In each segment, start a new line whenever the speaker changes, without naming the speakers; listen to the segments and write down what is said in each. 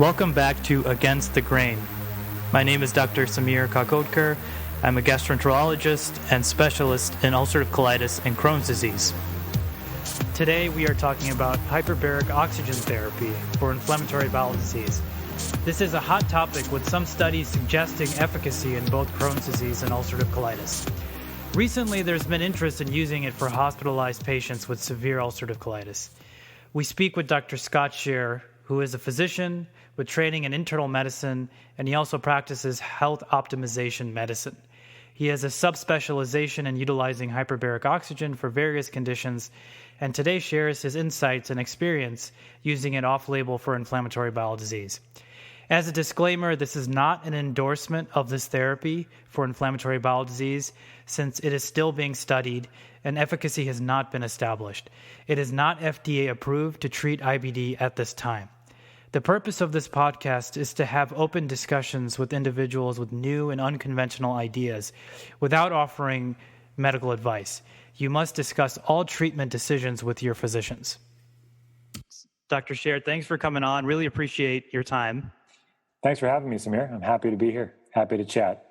Welcome back to Against the Grain. My name is Dr. Samir Kakodkar. I'm a gastroenterologist and specialist in ulcerative colitis and Crohn's disease. Today we are talking about hyperbaric oxygen therapy for inflammatory bowel disease. This is a hot topic with some studies suggesting efficacy in both Crohn's disease and ulcerative colitis. Recently there's been interest in using it for hospitalized patients with severe ulcerative colitis. We speak with Dr. Scott Sherr, who is a physician with training in internal medicine, and he also practices health optimization medicine. He has a subspecialization in utilizing hyperbaric oxygen for various conditions, and today shares his insights and experience using it off-label for inflammatory bowel disease. As a disclaimer, this is not an endorsement of this therapy for inflammatory bowel disease, since it is still being studied and efficacy has not been established. It is not FDA approved to treat IBD at this time. The purpose of this podcast is to have open discussions with individuals with new and unconventional ideas without offering medical advice. You must discuss all treatment decisions with your physicians. Dr. Sherr, thanks for coming on. Really appreciate your time.
Thanks for having me, Samir. I'm happy to be here. Happy to chat.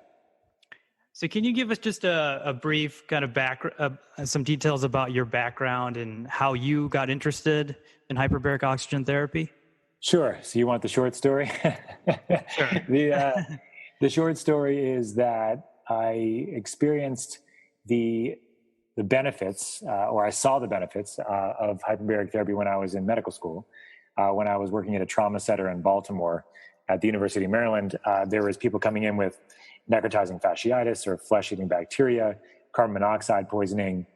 So can you give us just a brief kind of some details about your background and how you got interested in hyperbaric oxygen therapy?
Sure. So you want the short story?
Sure.
The short story is that I experienced the benefits, or I saw the benefits of hyperbaric therapy when I was in medical school. When I was working at a trauma center in Baltimore at the University of Maryland, there was people coming in with necrotizing fasciitis or flesh-eating bacteria, carbon monoxide poisoning,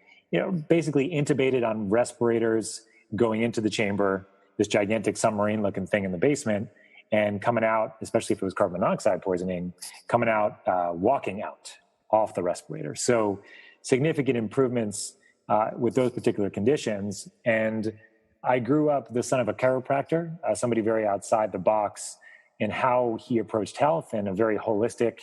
basically intubated on respirators, going into the chamber, this gigantic submarine-looking thing in the basement, and coming out, especially if it was carbon monoxide poisoning, coming out, walking out off the respirator. So significant improvements with those particular conditions. And I grew up the son of a chiropractor, somebody very outside the box in how he approached health in a very holistic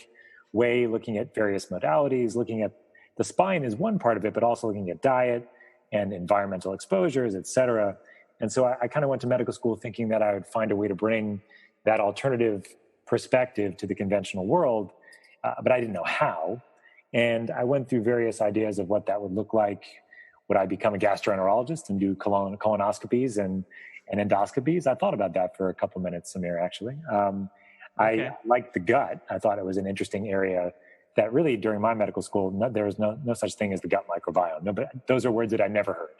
way, looking at various modalities, looking at the spine is one part of it, but also looking at diet and environmental exposures, et cetera. And so I kind of went to medical school thinking that I would find a way to bring that alternative perspective to the conventional world, but I didn't know how. And I went through various ideas of what that would look like. Would I become a gastroenterologist and do colonoscopies and endoscopies? I thought about that for a couple minutes, Samir, actually. I liked the gut. I thought it was an interesting area that really during my medical school, there was no such thing as the gut microbiome. No, but those are words that I never heard.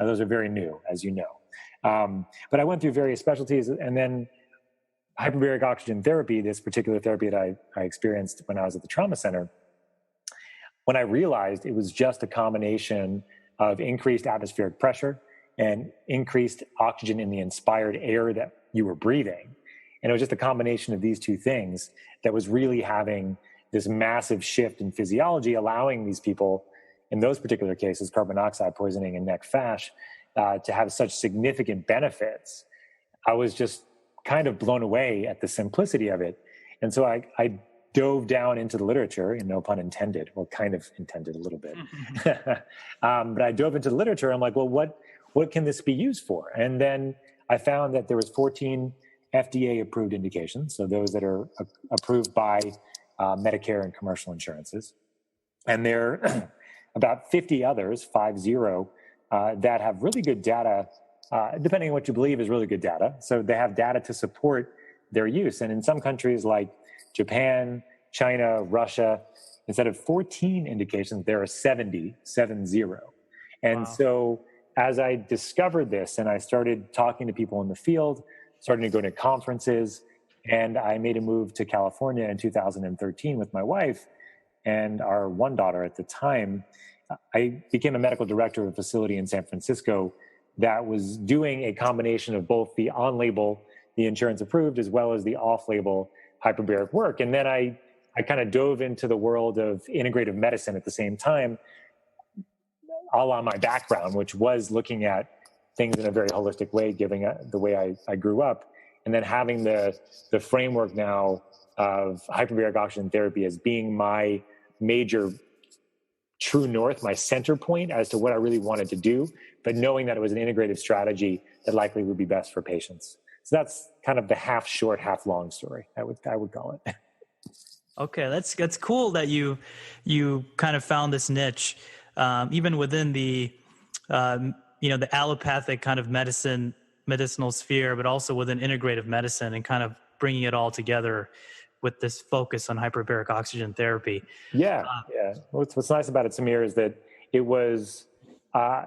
Now, those are very new, as you know. But I went through various specialties, and then hyperbaric oxygen therapy, this particular therapy that I experienced when I was at the trauma center, when I realized it was just a combination of increased atmospheric pressure and increased oxygen in the inspired air that you were breathing. And it was just a combination of these two things that was really having this massive shift in physiology, allowing these people, in those particular cases, carbon monoxide poisoning and neck fash, to have such significant benefits. I was just kind of blown away at the simplicity of it. And so I dove down into the literature, and no pun intended, well, kind of intended a little bit. But I dove into the literature. I'm like, well, what can this be used for? And then I found that there was 14 FDA-approved indications, so those that are approved by Medicare and commercial insurances. And there are about 50 others, 50, that have really good data, depending on what you believe is really good data. So they have data to support their use. And in some countries like Japan, China, Russia, instead of 14 indications, there are 70. And so as I discovered this and I started talking to people in the field, starting to go to conferences, and I made a move to California in 2013 with my wife and our one daughter at the time, I became a medical director of a facility in San Francisco that was doing a combination of both the on-label, the insurance approved, as well as the off-label hyperbaric work. And then I kind of dove into the world of integrative medicine at the same time, a la my background, which was looking at things in a very holistic way, given the way I grew up, and then having the framework now of hyperbaric oxygen therapy as being my major true north, my center point as to what I really wanted to do, but knowing that it was an integrative strategy that likely would be best for patients. So that's kind of the half short, half long story, I would call it.
Okay, that's cool that you kind of found this niche, even within the the allopathic kind of medicinal sphere, but also within integrative medicine, and kind of bringing it all together with this focus on hyperbaric oxygen therapy.
Yeah. What's nice about it, Samir, is that it was I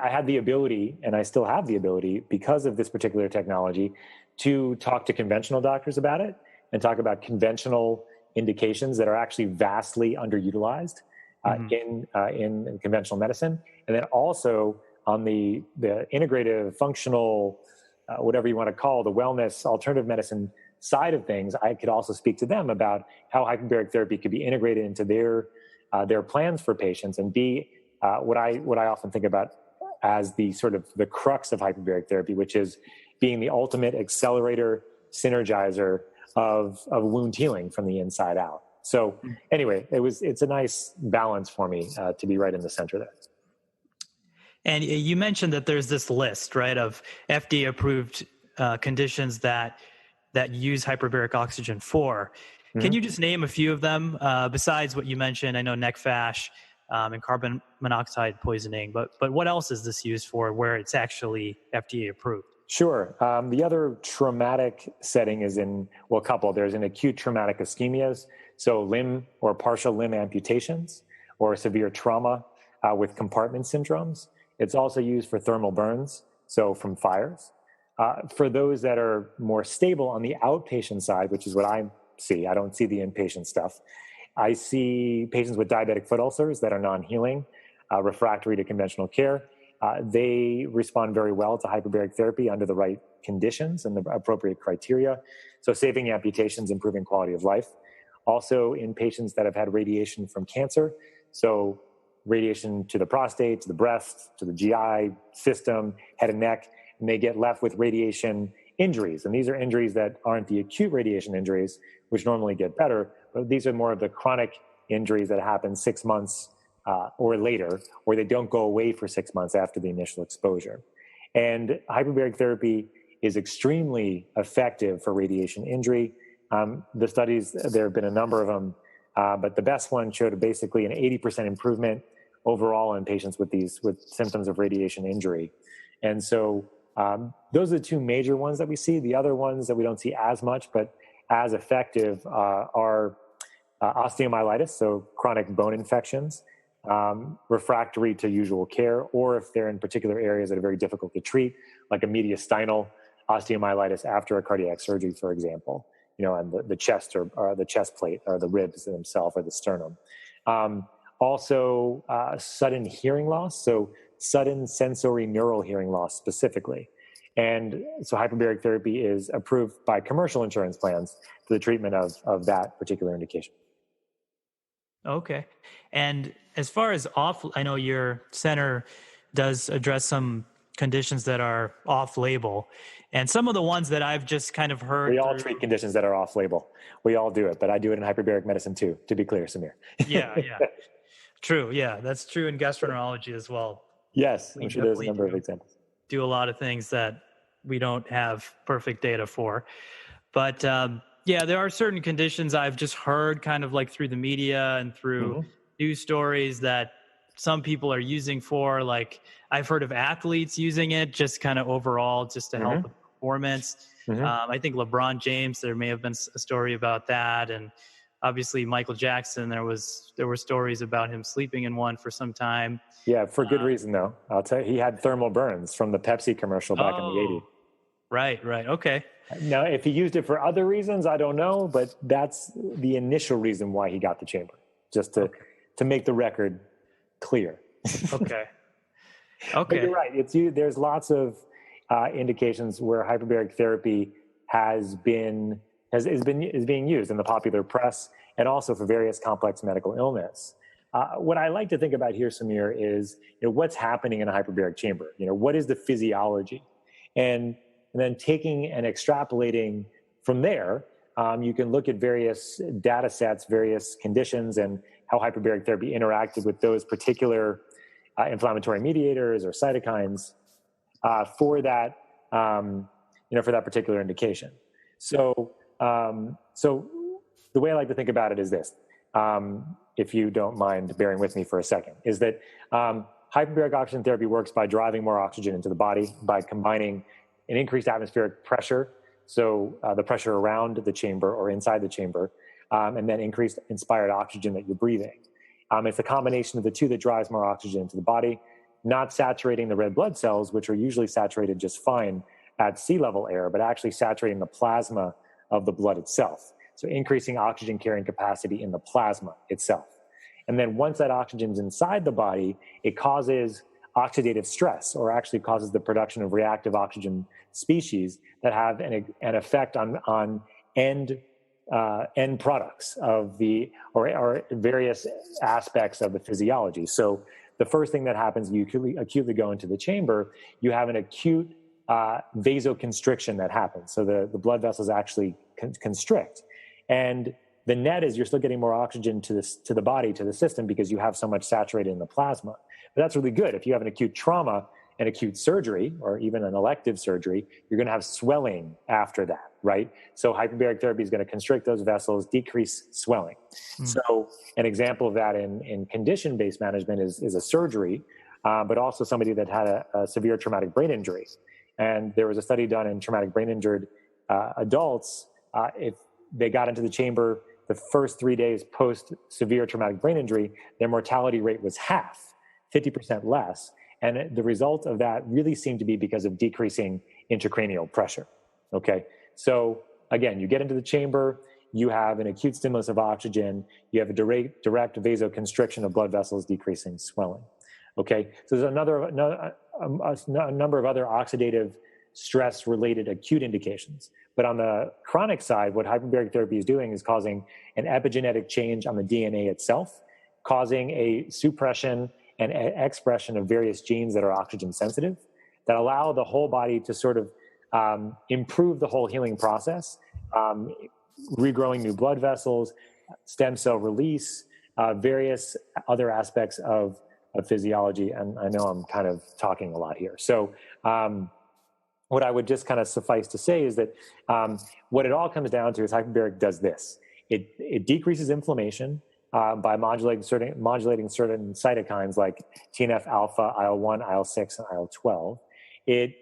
had the ability, and I still have the ability, because of this particular technology, to talk to conventional doctors about it and talk about conventional indications that are actually vastly underutilized in conventional medicine, and then also on the integrative, functional, whatever you want to call the wellness, alternative medicine side of things. I could also speak to them about how hyperbaric therapy could be integrated into their plans for patients, and be what I often think about as the sort of the crux of hyperbaric therapy, which is being the ultimate accelerator, synergizer of wound healing from the inside out. So anyway, it's a nice balance for me to be right in the center there.
And you mentioned that there's this list, right, of FDA-approved conditions that use hyperbaric oxygen for. Can you just name a few of them besides what you mentioned? I know neck fash and carbon monoxide poisoning, but what else is this used for where it's actually FDA approved?
Sure. The other traumatic setting is a couple. There's an acute traumatic ischemias, so limb or partial limb amputations, or severe trauma with compartment syndromes. It's also used for thermal burns, so from fires. For those that are more stable on the outpatient side, which is what I see, I don't see the inpatient stuff. I see patients with diabetic foot ulcers that are non-healing, refractory to conventional care. They respond very well to hyperbaric therapy under the right conditions and the appropriate criteria. So saving amputations, improving quality of life. Also in patients that have had radiation from cancer, so radiation to the prostate, to the breast, to the GI system, head and neck, and they get left with radiation injuries. And these are injuries that aren't the acute radiation injuries, which normally get better, but these are more of the chronic injuries that happen 6 months or later, or they don't go away for 6 months after the initial exposure. And hyperbaric therapy is extremely effective for radiation injury. The studies, there have been a number of them, but the best one showed basically an 80% improvement overall in patients with symptoms of radiation injury. And so those are the two major ones that we see. The other ones that we don't see as much, but as effective, are osteomyelitis, so chronic bone infections, refractory to usual care, or if they're in particular areas that are very difficult to treat, like a mediastinal osteomyelitis after a cardiac surgery, for example, and the chest or the chest plate or the ribs themselves or the sternum. Also, sudden hearing loss, so sudden sensory neural hearing loss specifically. And so hyperbaric therapy is approved by commercial insurance plans for the treatment of that particular indication.
Okay. And as far as I know your center does address some conditions that are off-label. And some of the ones that I've just kind of heard...
We all treat conditions that are off-label. We all do it, but I do it in hyperbaric medicine too, to be clear, Samir.
Yeah. True, yeah. That's true in gastroenterology as well.
Yes, I'm sure there's a number of examples.
Do a lot of things that we don't have perfect data for. But there are certain conditions I've just heard kind of like through the media and through news stories that some people are using for, like I've heard of athletes using it just kind of overall just to help with performance. I think LeBron James, there may have been a story about that. And obviously Michael Jackson, there were stories about him sleeping in one for some time.
Yeah, for good reason though. I'll tell you, he had thermal burns from the Pepsi commercial back in the 80s.
Right. Okay.
Now, if he used it for other reasons, I don't know, but that's the initial reason why he got the chamber, just to make the record clear.
Okay.
But you're right. There's lots of indications where hyperbaric therapy is being used in the popular press and also for various complex medical illness. What I like to think about here, Samir, is what's happening in a hyperbaric chamber. What is the physiology, and then taking and extrapolating from there. You can look at various data sets, various conditions, and how hyperbaric therapy interacted with those particular inflammatory mediators or cytokines for that for that particular indication. So, so the way I like to think about it is this, if you don't mind bearing with me for a second, is that hyperbaric oxygen therapy works by driving more oxygen into the body by combining an increased atmospheric pressure, so the pressure around the chamber or inside the chamber, and then increased inspired oxygen that you're breathing. It's a combination of the two that drives more oxygen into the body, not saturating the red blood cells, which are usually saturated just fine at sea level air, but actually saturating the plasma of the blood itself. So increasing oxygen carrying capacity in the plasma itself. And then once that oxygen's inside the body, it causes oxidative stress, or actually causes the production of reactive oxygen species that have an effect on end products of the, or various aspects of the physiology. So the first thing that happens, you acutely go into the chamber, you have an acute vasoconstriction that happens. So the blood vessels actually constrict. And the net is you're still getting more oxygen to the body, to the system, because you have so much saturated in the plasma. But that's really good. If you have an acute trauma, an acute surgery, or even an elective surgery, you're going to have swelling after that, right? So hyperbaric therapy is going to constrict those vessels, decrease swelling. So an example of that in condition-based management is a surgery, but also somebody that had a severe traumatic brain injury. And there was a study done in traumatic brain injured adults. If they got into the chamber the first 3 days post severe traumatic brain injury, their mortality rate was half, 50% less. And the result of that really seemed to be because of decreasing intracranial pressure. Okay. So again, you get into the chamber, you have an acute stimulus of oxygen, you have a direct vasoconstriction of blood vessels, decreasing swelling. Okay. So there's a number of other oxidative stress related acute indications. But on the chronic side, what hyperbaric therapy is doing is causing an epigenetic change on the DNA itself, causing a suppression and expression of various genes that are oxygen sensitive that allow the whole body to sort of improve the whole healing process, regrowing new blood vessels, stem cell release, various other aspects of physiology. And I know I'm kind of talking a lot here. So what I would just kind of suffice to say is that what it all comes down to is hyperbaric does this. It decreases inflammation by modulating certain cytokines like TNF alpha, IL-1, IL-6, and IL-12. It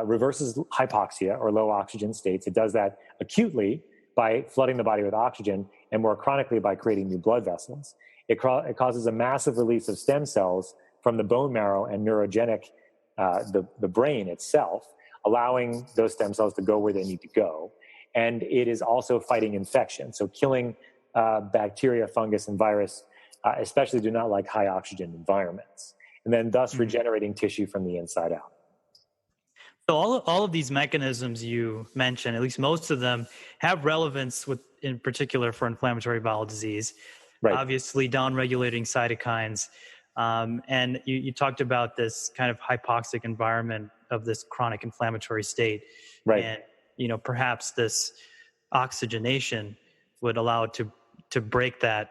reverses hypoxia or low oxygen states. It does that acutely by flooding the body with oxygen, and more chronically by creating new blood vessels. It causes a massive release of stem cells from the bone marrow and neurogenic, the brain itself, allowing those stem cells to go where they need to go. And it is also fighting infection, so killing bacteria, fungus, and virus, especially do not like high oxygen environments, and then thus regenerating tissue from the inside out.
So all of these mechanisms you mentioned, at least most of them, have relevance in particular for inflammatory bowel disease. Right. Obviously, downregulating cytokines, and you talked about this kind of hypoxic environment of this chronic inflammatory state, right? And perhaps this oxygenation would allow it to break that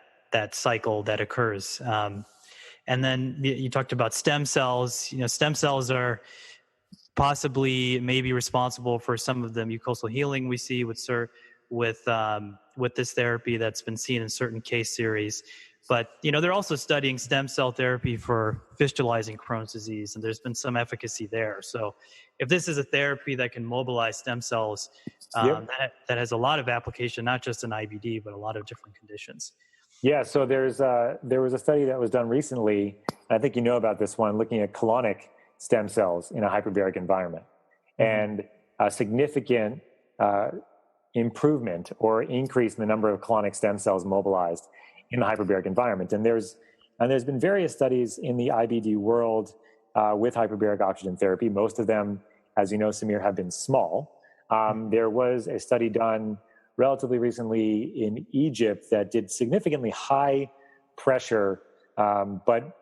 cycle that occurs. And then you talked about stem cells. Stem cells are possibly maybe responsible for some of the mucosal healing we see with this therapy that's been seen in certain case series. But they're also studying stem cell therapy for fistulizing Crohn's disease, and there's been some efficacy there. So if this is a therapy that can mobilize stem cells, that has a lot of application, not just in IBD, but a lot of different conditions.
Yeah, so there was a study that was done recently, and I think you know about this one, looking at colonic stem cells in a hyperbaric environment, and a significant improvement or increase in the number of colonic stem cells mobilized in the hyperbaric environment. And there's been various studies in the IBD world with hyperbaric oxygen therapy. Most of them, as you know, Samir, have been small. There was a study done relatively recently in Egypt that did significantly high pressure, but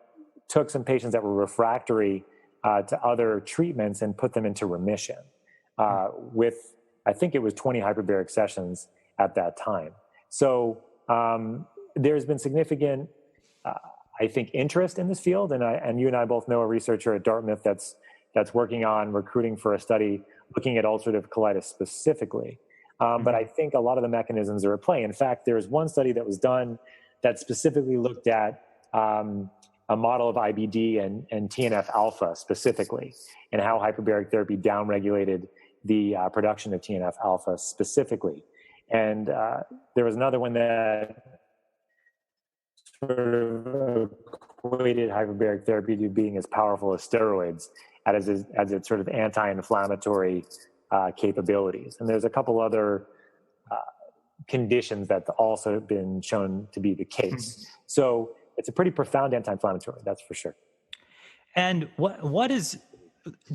took some patients that were refractory to other treatments and put them into remission with, I think it was 20 hyperbaric sessions at that time. So there's been significant, I think, interest in this field. And you and I both know a researcher at Dartmouth that's working on recruiting for a study looking at ulcerative colitis specifically. But I think a lot of the mechanisms are at play. In fact, there's one study that was done that specifically looked at a model of IBD and TNF alpha specifically, and how hyperbaric therapy downregulated the production of TNF alpha specifically. And there was another one that sort of equated hyperbaric therapy to being as powerful as steroids as its sort of anti-inflammatory capabilities. And there's a couple other conditions that also have been shown to be the case. So it's a pretty profound anti-inflammatory, that's for sure.
And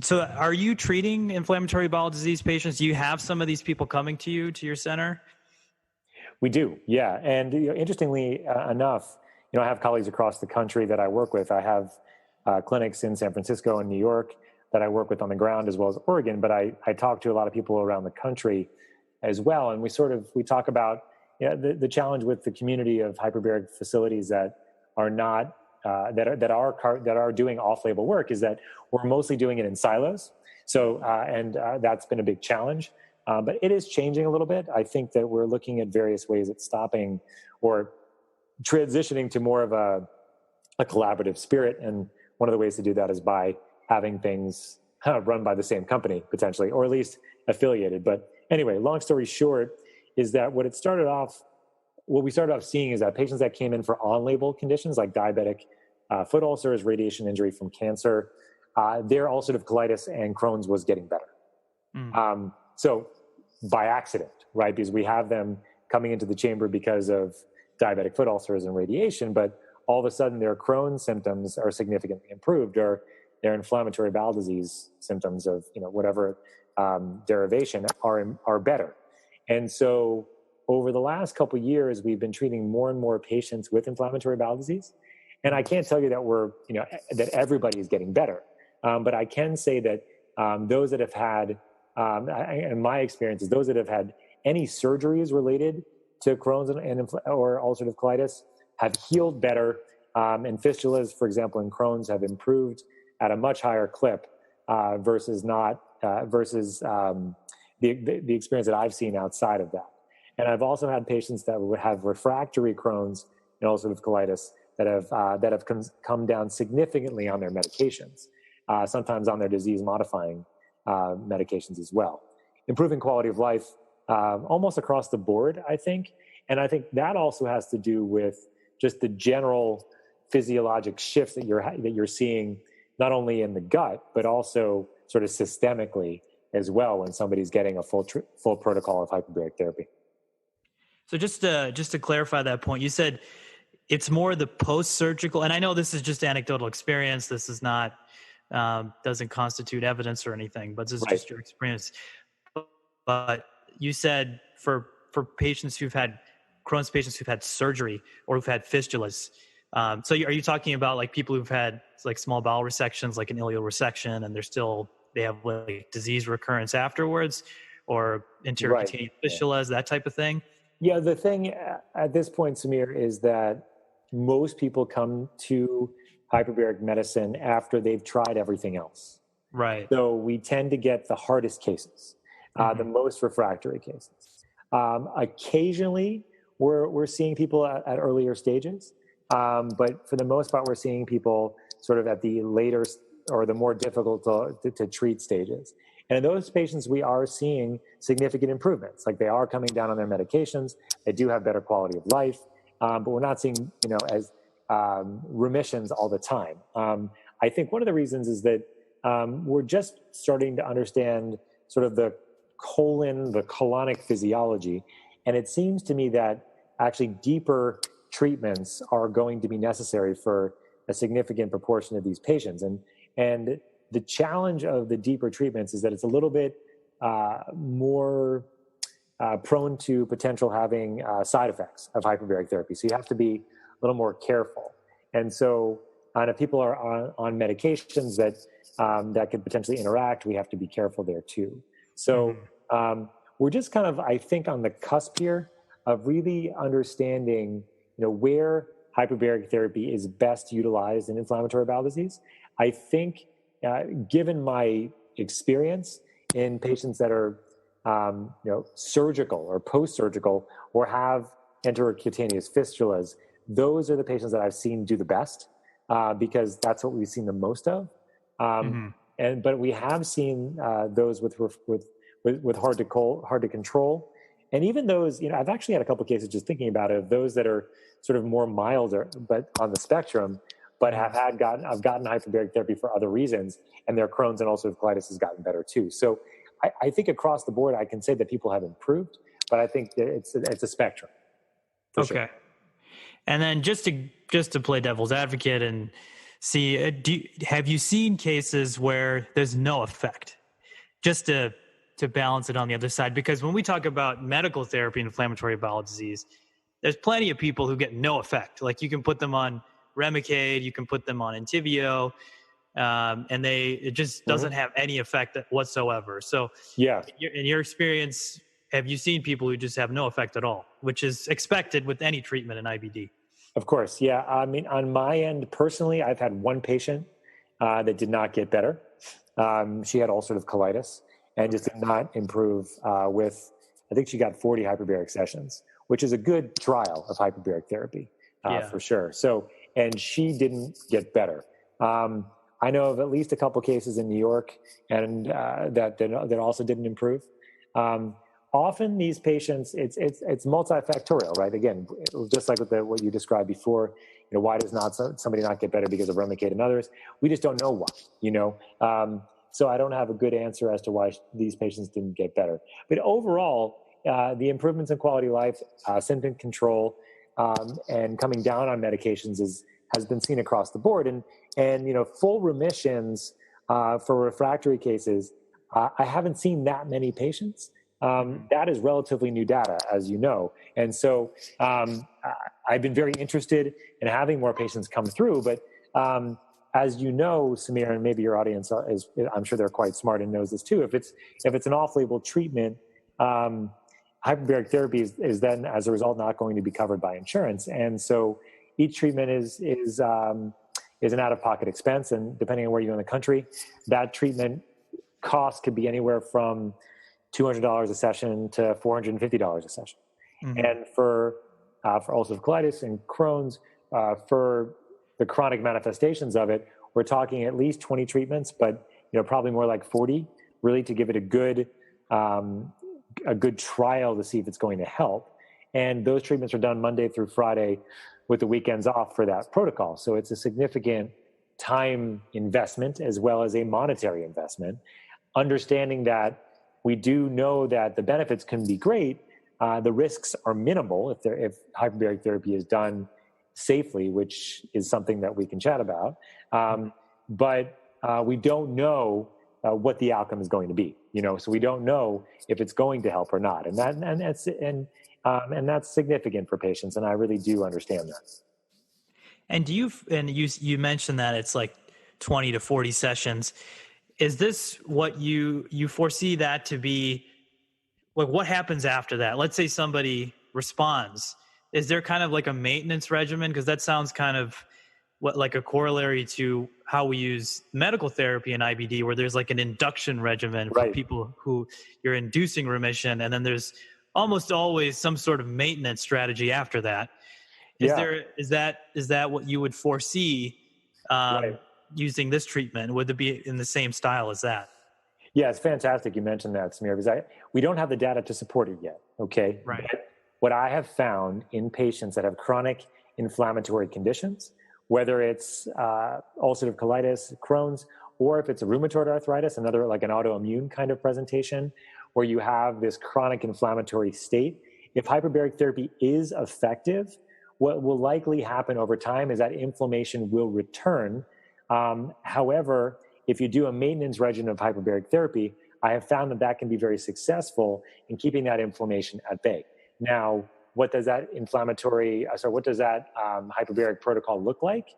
so are you treating inflammatory bowel disease patients? Do you have some of these people coming to your center?
We do, yeah. And interestingly enough, I have colleagues across the country that I work with. I have clinics in San Francisco and New York that I work with on the ground, as well as Oregon, but I talk to a lot of people around the country as well. And we talk about the challenge with the community of hyperbaric facilities that are not that are doing off-label work is that we're mostly doing it in silos. So that's been a big challenge, but it is changing a little bit. I think that we're looking at various ways at stopping or transitioning to more of a collaborative spirit, and one of the ways to do that is by having things run by the same company potentially, or at least affiliated. But anyway, long story short is that what we started off seeing is that patients that came in for on-label conditions like diabetic foot ulcers, radiation injury from cancer, their ulcerative colitis and Crohn's was getting better. So by accident, right? Because we have them coming into the chamber because of diabetic foot ulcers and radiation, but all of a sudden their Crohn's symptoms are significantly improved, or their inflammatory bowel disease symptoms of whatever derivation are better. And so over the last couple of years, we've been treating more and more patients with inflammatory bowel disease. And I can't tell you that that everybody is getting better. But I can say that those that have had, in my experience, is those that have had any surgeries related to Crohn's or ulcerative colitis have healed better. And fistulas, for example, in Crohn's have improved at a much higher clip versus the experience that I've seen outside of that. And I've also had patients that would have refractory Crohn's and ulcerative colitis that have come down significantly on their medications, sometimes on their disease-modifying medications as well. Improving quality of life almost across the board, I think. And I think that also has to do with just the general physiologic shifts that you're seeing, not only in the gut, but also sort of systemically as well when somebody's getting a full protocol of hyperbaric therapy.
So just to clarify that point, you said it's more the post-surgical, and I know this is just anecdotal experience. This is not doesn't constitute evidence or anything, but this is just your experience. But you said for patients who've had Crohn's, patients who've had surgery or who've had fistulas. So are you talking about like people who've had like small bowel resections, like an ileal resection, and they have like disease recurrence afterwards, or anterior cutaneous fistulas, that type of thing?
Yeah, the thing at this point, Samir, is that most people come to hyperbaric medicine after they've tried everything else.
Right.
So we tend to get the hardest cases, the most refractory cases. Occasionally, we're seeing people at earlier stages, but for the most part, we're seeing people sort of at the later or the more difficult to treat stages. And in those patients, we are seeing significant improvements. Like they are coming down on their medications. They do have better quality of life, but we're not seeing, as remissions all the time. I think one of the reasons is that we're just starting to understand sort of the colonic physiology. And it seems to me that actually deeper treatments are going to be necessary for a significant proportion of these patients. And the challenge of the deeper treatments is that it's a little bit more prone to potential having side effects of hyperbaric therapy. So you have to be a little more careful. And so if people are on medications that could potentially interact, we have to be careful there too. So we're just kind of, I think, on the cusp here of really understanding, where hyperbaric therapy is best utilized in inflammatory bowel disease. I think, given my experience, in patients that are, surgical or post-surgical or have enterocutaneous fistulas. Those are the patients that I've seen do the best because that's what we've seen the most of. But we have seen those with hard to control. And even those, I've actually had a couple of cases just thinking about it, of those that are sort of more milder, but on the spectrum, but I've gotten hyperbaric therapy for other reasons, and their Crohn's and ulcerative colitis has gotten better too. So I think across the board, I can say that people have improved, but I think that it's a spectrum. Okay.
Sure. And then just to play devil's advocate and see, have you seen cases where there's no effect? Just to balance it on the other side, because when we talk about medical therapy in inflammatory bowel disease, there's plenty of people who get no effect. Like you can put them on Remicade, you can put them on Entyvio, and it just doesn't have any effect whatsoever. So in your experience, have you seen people who just have no effect at all, which is expected with any treatment in IBD?
Of course, yeah. I mean, on my end, personally, I've had one patient that did not get better. She had ulcerative colitis and just did not improve with, I think she got 40 hyperbaric sessions, which is a good trial of hyperbaric therapy for sure. So, and she didn't get better. I know of at least a couple cases in New York and that also didn't improve. Often these patients, it's multifactorial, right? Again, just like with what you described before, why does somebody not get better because of Remicade and others? We just don't know why, So I don't have a good answer as to why these patients didn't get better. But overall, the improvements in quality of life, symptom control, and coming down on medications has been seen across the board. And full remissions for refractory cases, I haven't seen that many patients. That is relatively new data, as you know. And so I've been very interested in having more patients come through. But as you know, Samir, and maybe your audience I'm sure they're quite smart and knows this too. If it's an off-label treatment, hyperbaric therapy is then, as a result, not going to be covered by insurance. And so each treatment is an out-of-pocket expense. And depending on where you're in the country, that treatment cost could be anywhere from $200 a session to $450 a session. And for ulcerative colitis and Crohn's, for the chronic manifestations of it, we're talking at least 20 treatments, but probably more like 40, really, to give it a good trial to see if it's going to help. And those treatments are done Monday through Friday with the weekends off for that protocol. So it's a significant time investment as well as a monetary investment, understanding that we do know that the benefits can be great. The risks are minimal if hyperbaric therapy is done safely, which is something that we can chat about. But we don't know what the outcome is going to be. So we don't know if it's going to help or not, and that's significant for patients. And I really do understand that.
And you mentioned that it's like 20 to 40 sessions. Is this what you foresee that to be? Like, what happens after that? Let's say somebody responds. Is there kind of like a maintenance regimen? Because that sounds kind of like a corollary to how we use medical therapy in IBD, where there's like an induction regimen for people who you're inducing remission, and then there's almost always some sort of maintenance strategy after that. Is that what you would foresee using this treatment? Would it be in the same style as that?
Yeah, it's fantastic you mentioned that, Samir, because we don't have the data to support it yet, okay?
Right.
But what I have found in patients that have chronic inflammatory conditions, whether it's ulcerative colitis, Crohn's, or if it's a rheumatoid arthritis, another like an autoimmune kind of presentation, where you have this chronic inflammatory state, if hyperbaric therapy is effective, what will likely happen over time is that inflammation will return. However, if you do a maintenance regimen of hyperbaric therapy, I have found that can be very successful in keeping that inflammation at bay. Now, what does that hyperbaric protocol look like?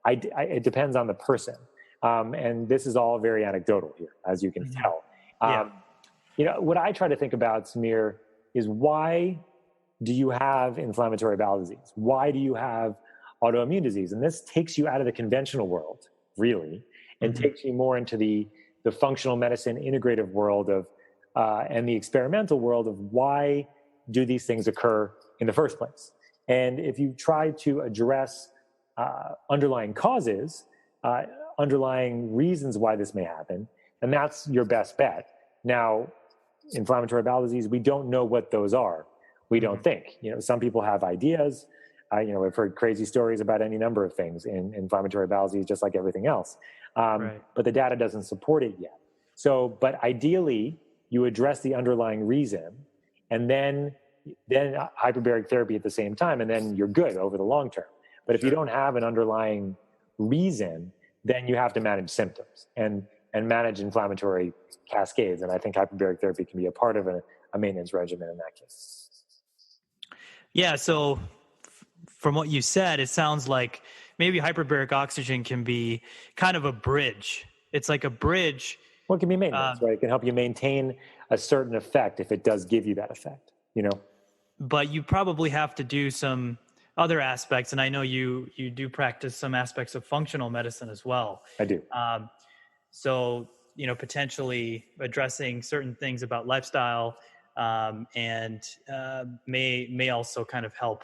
It depends on the person. And this is all very anecdotal here, as you can tell. What I try to think about, Samir, is why do you have inflammatory bowel disease? Why do you have autoimmune disease? And this takes you out of the conventional world, really, and takes you more into the the functional medicine integrative world of and the experimental world of why do these things occur in the first place. And if you try to address underlying causes, underlying reasons why this may happen, then that's your best bet. Now, inflammatory bowel disease, we don't know what those are. We don't think. Some people have ideas. I've heard crazy stories about any number of things in inflammatory bowel disease, just like everything else. But the data doesn't support it yet. So, but ideally, you address the underlying reason, and then hyperbaric therapy at the same time, and then you're good over the long term. But if you don't have an underlying reason, then you have to manage symptoms and manage inflammatory cascades. And I think hyperbaric therapy can be a part of a maintenance regimen in that case.
Yeah, so from what you said, it sounds like maybe hyperbaric oxygen can be kind of a bridge. It's like a bridge.
Well, it can be maintenance, right? It can help you maintain a certain effect if it does give you that effect, But
you probably have to do some other aspects, and I know you do practice some aspects of functional medicine as well.
I do.
So, potentially addressing certain things about lifestyle and may also kind of help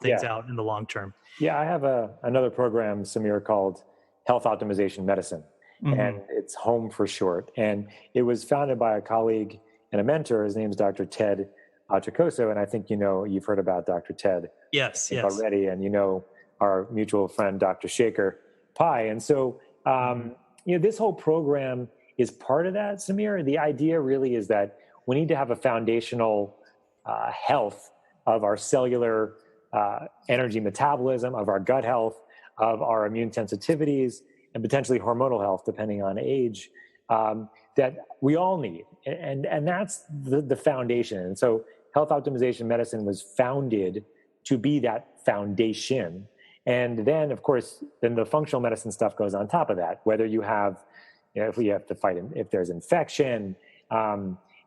things out in the long term.
Yeah, I have another program, Samir, called Health Optimization Medicine, and it's HOME for short. And it was founded by a colleague and a mentor. His name is Dr. Ted Achacoso, and I think you've heard about Dr. Ted already, and our mutual friend, Dr. Shaker Pai. And so, this whole program is part of that, Samir. The idea really is that we need to have a foundational health of our cellular energy metabolism, of our gut health, of our immune sensitivities, and potentially hormonal health, depending on age, that we all need. And that's the foundation. And so health optimization medicine was founded to be that foundation. And then, of course, then the functional medicine stuff goes on top of that, whether you have, if we have to fight, if there's infection,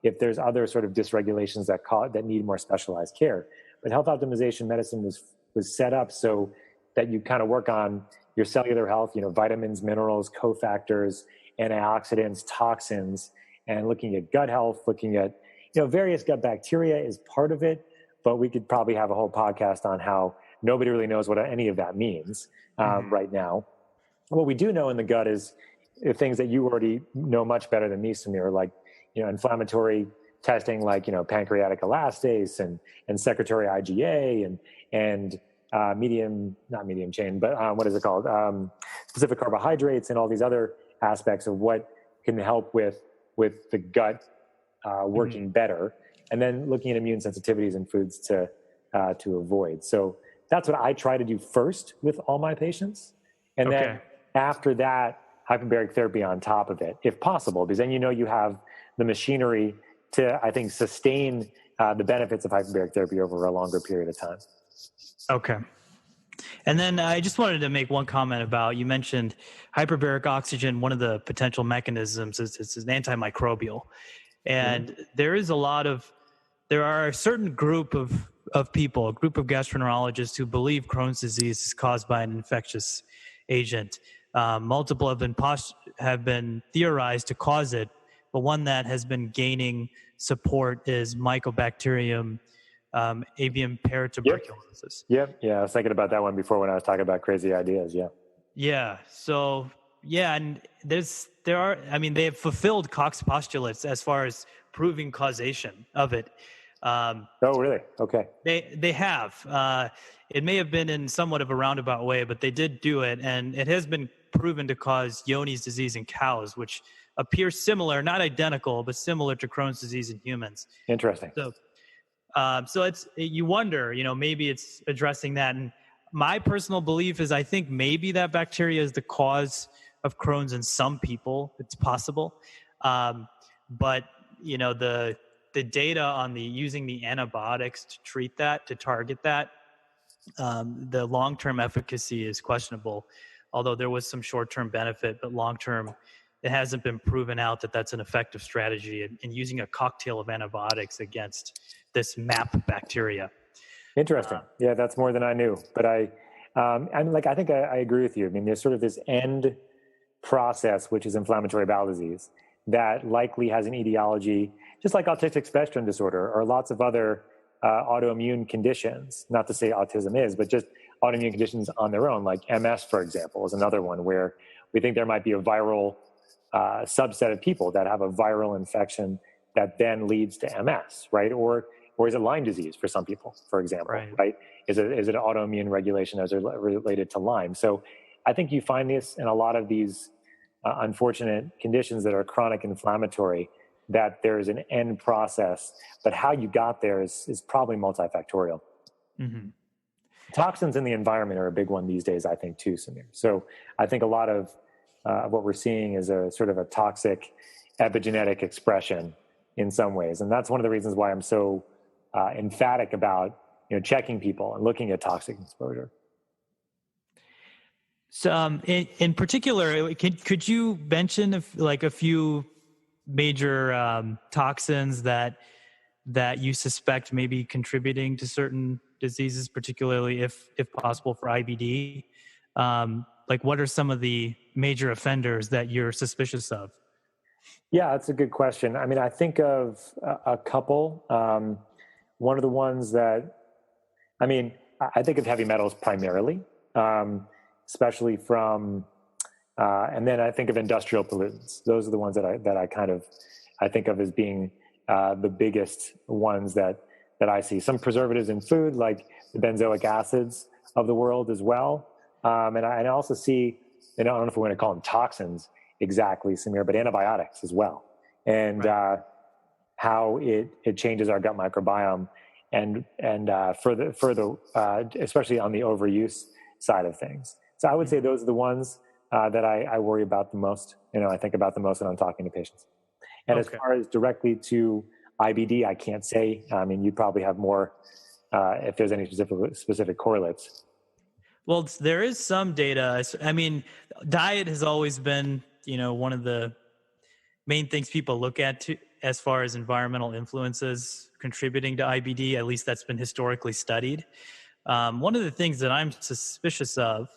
if there's other sort of dysregulations that need more specialized care. But health optimization medicine was set up so that you kind of work on your cellular health, vitamins, minerals, cofactors, antioxidants, toxins, and looking at gut health, looking at, various gut bacteria is part of it, but we could probably have a whole podcast on how nobody really knows what any of that means right now. What we do know in the gut is things that you already know much better than me, Samir, like, inflammatory testing, like, pancreatic elastase and secretory IgA and not medium chain, but what is it called? Specific carbohydrates and all these other aspects of what can help with the gut working better. And then looking at immune sensitivities and foods to avoid. So that's what I try to do first with all my patients. And then after that, hyperbaric therapy on top of it, if possible, because then you have the machinery to, I think, sustain the benefits of hyperbaric therapy over a longer period of time.
Okay. And then I just wanted to make one comment about, you mentioned hyperbaric oxygen. One of the potential mechanisms is an antimicrobial. And there are a certain group of people, a group of gastroenterologists who believe Crohn's disease is caused by an infectious agent. Multiple have been theorized to cause it, but one that has been gaining support is Mycobacterium avium paratuberculosis.
Yep. Yeah, I was thinking about that one before when I was talking about crazy ideas.
Yeah. So and they have fulfilled Cox postulates as far as proving causation of it.
Oh, really? Okay.
They have. It may have been in somewhat of a roundabout way, but they did do it, and it has been proven to cause Johne's disease in cows, which appears similar, not identical, but similar to Crohn's disease in humans.
Interesting.
So you wonder, maybe it's addressing that. And my personal belief is, I think maybe that bacteria is the cause of Crohn's in some people. It's possible, but the data on using the antibiotics to treat that, to target that, the long-term efficacy is questionable. Although there was some short-term benefit, but long-term, it hasn't been proven out that that's an effective strategy in using a cocktail of antibiotics against this MAP bacteria.
Interesting. Yeah, that's more than I knew. But I think I agree with you. I mean, there's sort of this end process, which is inflammatory bowel disease, that likely has an etiology, just like autistic spectrum disorder or lots of other autoimmune conditions. Not to say autism is, but just autoimmune conditions on their own, like MS, for example, is another one where we think there might be a viral subset of people that have a viral infection that then leads to MS, right? Or is it Lyme disease for some people, for example, right? Is it autoimmune regulation as related to Lyme? So I think you find this in a lot of these unfortunate conditions that are chronic inflammatory, that there's an end process, but how you got there is probably multifactorial. Mm-hmm. Toxins in the environment are a big one these days, I think, too, Samir. So I think a lot of what we're seeing is a sort of a toxic epigenetic expression in some ways. And that's one of the reasons why I'm so emphatic about checking people and looking at toxic exposure.
So in particular, could you mention a few major toxins that you suspect may be contributing to certain diseases, particularly if possible for IBD? What are some of the major offenders that you're suspicious of?
Yeah, that's a good question. I mean, I think of a couple. One of the ones that, I think of heavy metals primarily, especially from, and then I think of industrial pollutants. Those are the ones that I think of as being the biggest ones that I see. Some preservatives in food, like the benzoic acids of the world as well. And I also see, and I don't know if we want to call them toxins exactly, Samir, but antibiotics as well. And how it changes our gut microbiome and especially on the overuse side of things. So I would say those are the ones that I worry about the most. I think about the most when I'm talking to patients. And as far as directly to IBD, I can't say. You probably have more if there's any specific correlates.
Well, there is some data. Diet has always been, one of the main things people look at as far as environmental influences contributing to IBD. At least that's been historically studied. One of the things that I'm suspicious of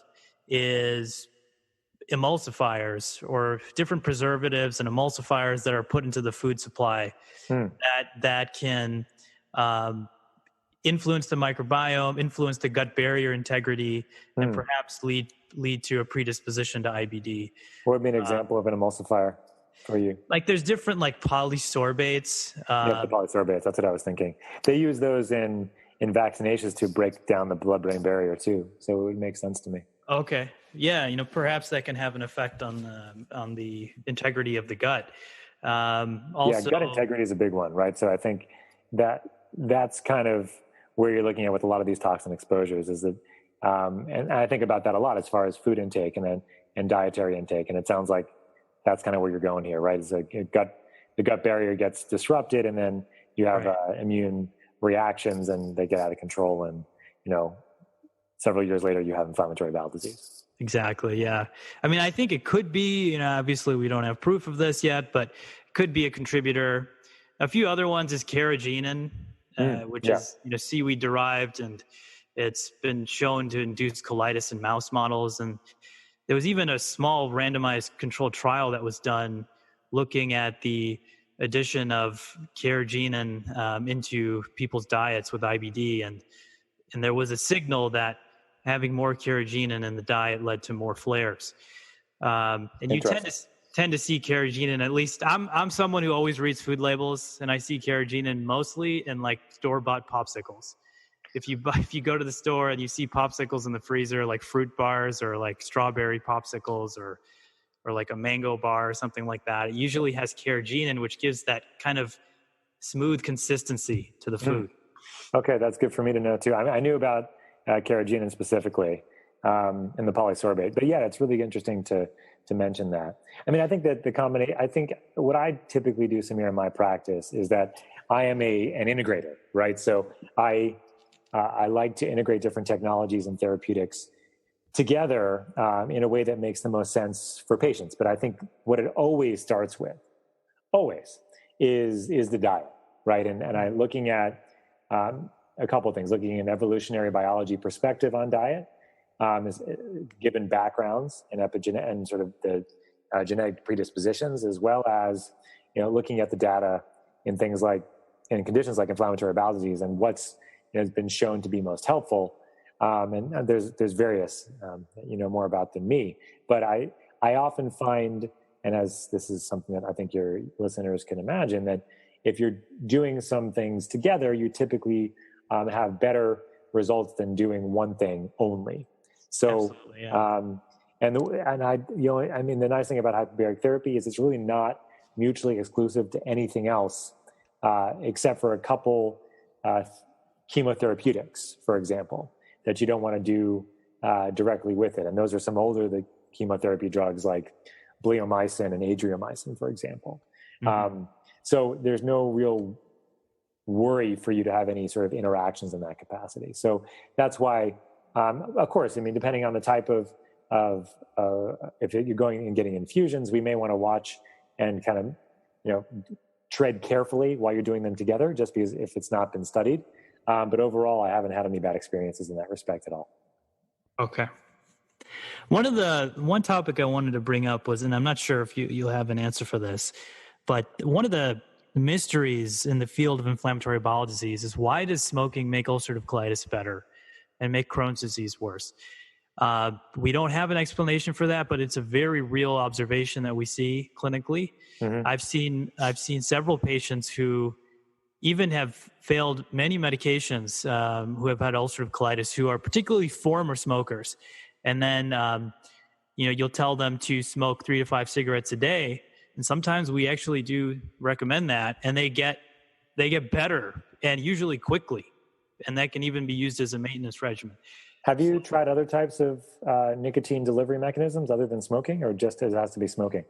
is emulsifiers or different preservatives and emulsifiers that are put into the food supply that can influence the microbiome, influence the gut barrier integrity, and perhaps lead to a predisposition to IBD.
What would be an example of an emulsifier for you?
There's different polysorbates.
The polysorbates, that's what I was thinking. They use those in vaccinations to break down the blood-brain barrier too. So it would make sense to me.
Okay. Yeah, perhaps that can have an effect on the integrity of the gut. Also,
gut integrity is a big one, right? So I think that's kind of where you're looking at with a lot of these toxin exposures is that, and I think about that a lot as far as food intake and dietary intake. And it sounds like that's kind of where you're going here, right? Is the gut barrier gets disrupted, and then you have immune reactions, and they get out of control, and several years later you have inflammatory bowel disease.
Exactly. Yeah. I think it could be. Obviously we don't have proof of this yet, but it could be a contributor. A few other ones is Carrageenan, which is seaweed derived, and it's been shown to induce colitis in mouse models. And there was even a small randomized controlled trial that was done looking at the addition of Carrageenan into people's diets with IBD, and there was a signal that having more Carrageenan in the diet led to more flares. And you tend to see Carrageenan, at least I'm someone who always reads food labels, and I see Carrageenan mostly in store-bought popsicles. If you go to the store and you see popsicles in the freezer, like fruit bars or strawberry popsicles or a mango bar or something like that, it usually has Carrageenan, which gives that kind of smooth consistency to the food.
Okay, that's good for me to know too. I knew about Carrageenan specifically in the polysorbate, but yeah, it's really interesting to mention that. I think that the combination. I think what I typically do, Samir, in my practice is that I am an integrator, right? So I like to integrate different technologies and therapeutics together in a way that makes the most sense for patients. But I think what it always starts with, is the diet, right? And I'm looking at a couple of things, looking at an evolutionary biology perspective on diet, is given backgrounds and epigenetic and sort of the genetic predispositions, as well as looking at the data in conditions like inflammatory bowel disease and what's has been shown to be most helpful. And there's various more about than me, but I often find, and as this is something that I think your listeners can imagine, that if you're doing some things together, you typically have better results than doing one thing only. So, yeah. The nice thing about hyperbaric therapy is it's really not mutually exclusive to anything else, except for a couple chemotherapeutics, for example, that you don't want to do directly with it. And those are some older chemotherapy drugs like bleomycin and adriamycin, for example. Mm-hmm. So there's no real worry for you to have any sort of interactions in that capacity. So that's why, of course, depending on the type of if you're going and getting infusions, we may want to watch and kind of, tread carefully while you're doing them together, just because if it's not been studied. But overall, I haven't had any bad experiences in that respect at all.
Okay. One topic I wanted to bring up was, and I'm not sure if you'll have an answer for this, but one of the mysteries in the field of inflammatory bowel disease is, why does smoking make ulcerative colitis better and make Crohn's disease worse? We don't have an explanation for that, but it's a very real observation that we see clinically. Mm-hmm. I've seen several patients who even have failed many medications, who have had ulcerative colitis, who are particularly former smokers. And then, you'll tell them to smoke 3 to 5 cigarettes a day. And sometimes we actually do recommend that, and they get better, and usually quickly. And that can even be used as a maintenance regimen.
Have you tried other types of nicotine delivery mechanisms other than smoking, or just it has to be smoking?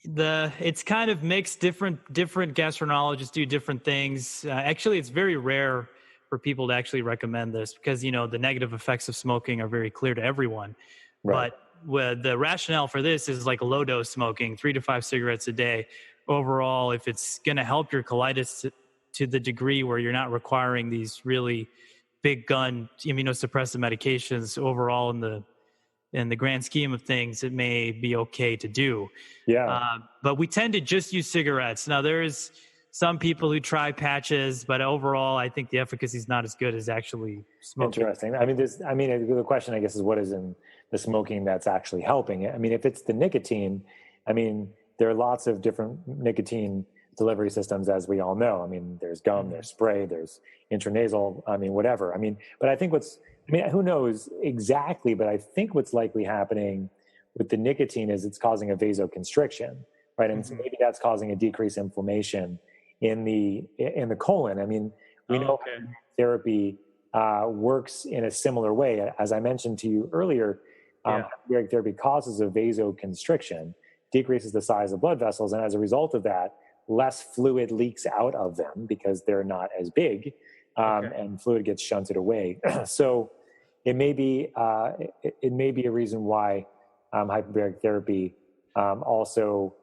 It's kind of mixed. Different gastroenterologists do different things. Actually, it's very rare for people to actually recommend this because, the negative effects of smoking are very clear to everyone. Right. But the rationale for this is like low dose smoking, 3 to 5 cigarettes a day. Overall, if it's going to help your colitis to the degree where you're not requiring these really big gun immunosuppressive medications, overall in the grand scheme of things, it may be okay to do. Yeah. But we tend to just use cigarettes. Now, there's some people who try patches, but overall, I think the efficacy is not as good as actually smoking.
Interesting. The question, I guess, is what is in the smoking that's actually helping it? If it's the nicotine, there are lots of different nicotine delivery systems, as we all know. There's gum, there's spray, there's intranasal, whatever. But I think who knows exactly, but I think what's likely happening with the nicotine is it's causing a vasoconstriction, right? And so maybe that's causing a decreased inflammation in the colon. We know therapy works in a similar way. As I mentioned to you earlier, hyperbaric therapy causes a vasoconstriction, decreases the size of blood vessels, and as a result of that, less fluid leaks out of them because they're not as big, and fluid gets shunted away. So it may be a reason why hyperbaric therapy also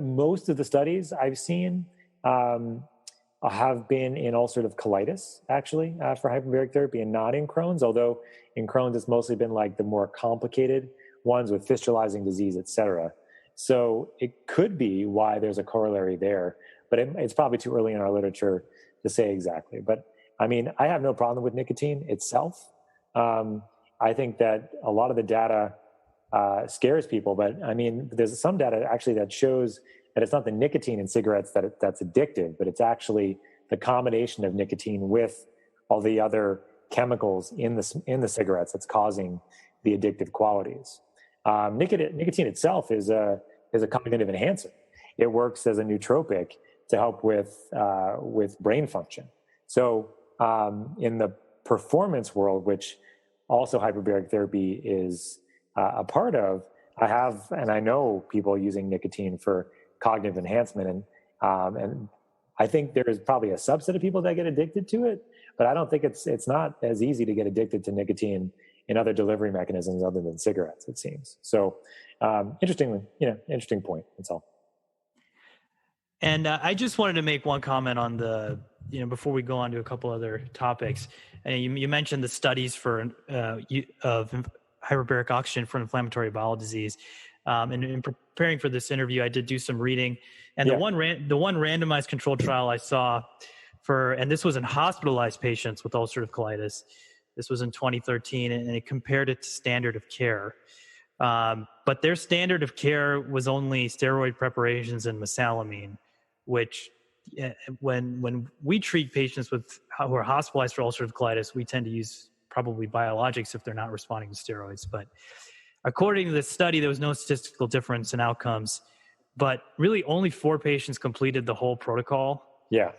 most of the studies I've seen have been in ulcerative colitis, actually, for hyperbaric therapy, and not in Crohn's, although in Crohn's it's mostly been like the more complicated ones with fistulizing disease, et cetera. So it could be why there's a corollary there, but it's probably too early in our literature to say exactly. But I have no problem with nicotine itself. I think that a lot of the data scares people, but there's some data actually that shows that it's not the nicotine in cigarettes that's addictive, but it's actually the combination of nicotine with all the other chemicals in the cigarettes that's causing the addictive qualities. Nicotine itself is a cognitive enhancer. It works as a nootropic to help with brain function. So in the performance world, which also hyperbaric therapy is a part of, I know people using nicotine for cognitive enhancement, and I think there is probably a subset of people that get addicted to it, but I don't think it's not as easy to get addicted to nicotine in other delivery mechanisms other than cigarettes, it seems. So interesting point. That's all.
And I just wanted to make one comment on before we go on to a couple other topics. And you mentioned the studies of hyperbaric oxygen for inflammatory bowel disease. And in preparing for this interview, I did do some reading, and the one randomized controlled trial I saw and this was in hospitalized patients with ulcerative colitis. This was in 2013, and it compared it to standard of care. But their standard of care was only steroid preparations and mesalamine, which when we treat patients who are hospitalized for ulcerative colitis, we tend to use probably biologics if they're not responding to steroids. But according to this study, there was no statistical difference in outcomes, but really only 4 patients completed the whole protocol.
Yeah.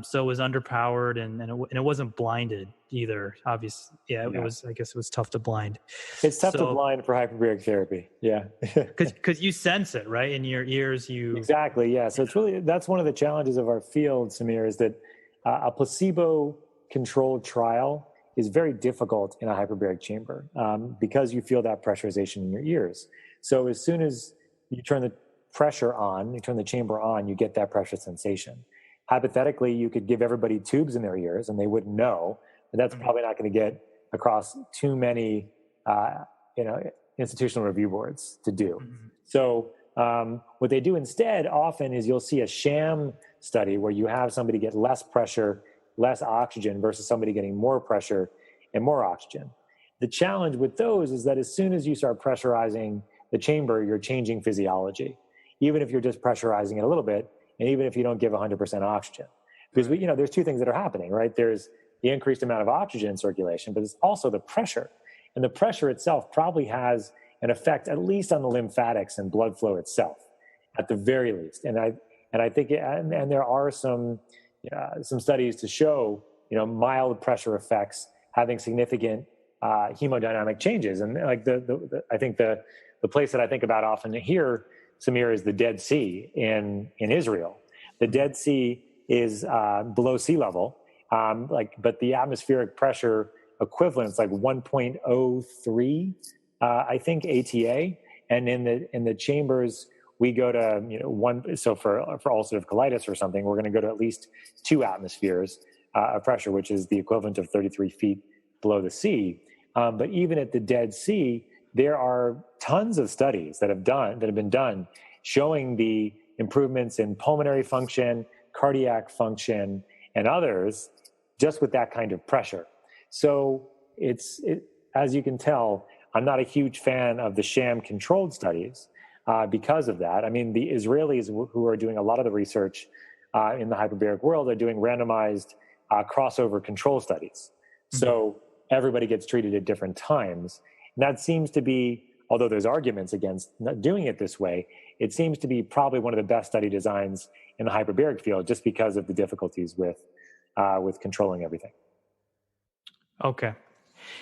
So it was underpowered and it wasn't blinded either. Obviously, it was. I guess it was tough to blind.
It's tough to blind for hyperbaric therapy. Yeah.
Because you sense it, right? In your ears,
Exactly. Yeah. So that's one of the challenges of our field, Samir, is that a placebo-controlled trial is very difficult in a hyperbaric chamber because you feel that pressurization in your ears. So as soon as you turn the pressure on, you turn the chamber on, you get that pressure sensation. Hypothetically, you could give everybody tubes in their ears and they wouldn't know, but that's probably not going to get across too many, institutional review boards to do. So what they do instead often is you'll see a sham study where you have somebody get less pressure, less oxygen versus somebody getting more pressure and more oxygen. The challenge with those is that as soon as you start pressurizing the chamber, you're changing physiology, even if you're just pressurizing it a little bit, and even if you don't give 100% oxygen. Because there's 2 things that are happening, right? There's the increased amount of oxygen in circulation, but it's also the pressure. And the pressure itself probably has an effect, at least on the lymphatics and blood flow itself, at the very least. And I think, and there are some studies to show, mild pressure effects having significant hemodynamic changes. And like I think the place that I think about often here, Samir, is the Dead Sea in Israel. The Dead Sea is below sea level, but the atmospheric pressure equivalent is like 1.03, I think, ATA. And in the chambers, we go to 1. So for ulcerative colitis or something, we're going to go to at least 2 atmospheres of pressure, which is the equivalent of 33 feet below the sea. But even at the Dead Sea, there are tons of studies that have been done showing the improvements in pulmonary function, cardiac function, and others just with that kind of pressure. So as you can tell, I'm not a huge fan of the sham controlled studies because of that. I mean, the Israelis who are doing a lot of the research in the hyperbaric world are doing randomized crossover control studies. Mm-hmm. So everybody gets treated at different times. And that seems to be, although there's arguments against not doing it this way, it seems to be probably one of the best study designs in the hyperbaric field just because of the difficulties with controlling everything.
Okay.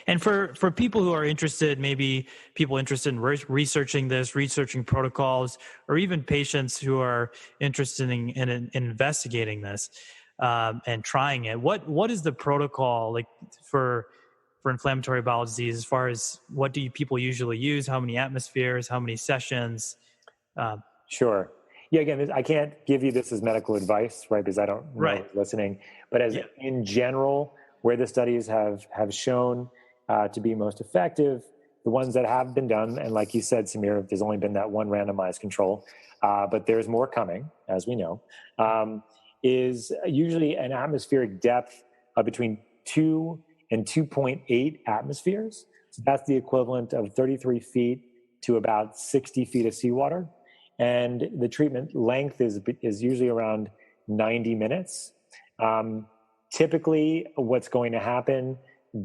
And for people who are interested, maybe people interested in researching protocols, or even patients who are interested in investigating this and trying it, what is the protocol like for inflammatory bowel disease, as far as what do people usually use, how many atmospheres, how many sessions?
Sure. Yeah, again, I can't give you this as medical advice, right, because I don't know who's listening. But in general, where the studies have shown to be most effective, the ones that have been done, and like you said, Samir, there's only been that one randomized control, but there's more coming, as we know, is usually an atmospheric depth of between 2 and 2.8 atmospheres. So that's the equivalent of 33 feet to about 60 feet of seawater. And the treatment length is usually around 90 minutes. Typically, what's going to happen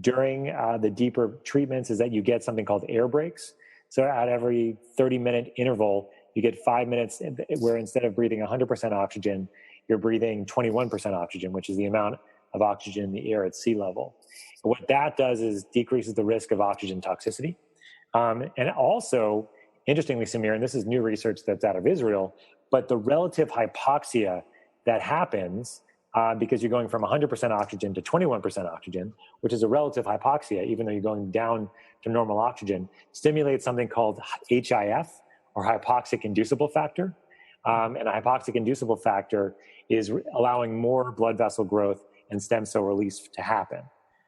during the deeper treatments is that you get something called air breaks. So at every 30-minute interval, you get 5 minutes where instead of breathing 100% oxygen, you're breathing 21% oxygen, which is the amount of oxygen in the air at sea level. And what that does is decreases the risk of oxygen toxicity. And also, interestingly, Samir, and this is new research that's out of Israel, but the relative hypoxia that happens because you're going from 100% oxygen to 21% oxygen, which is a relative hypoxia, even though you're going down to normal oxygen, stimulates something called HIF, or hypoxic inducible factor. And a hypoxic inducible factor is allowing more blood vessel growth and stem cell release to happen.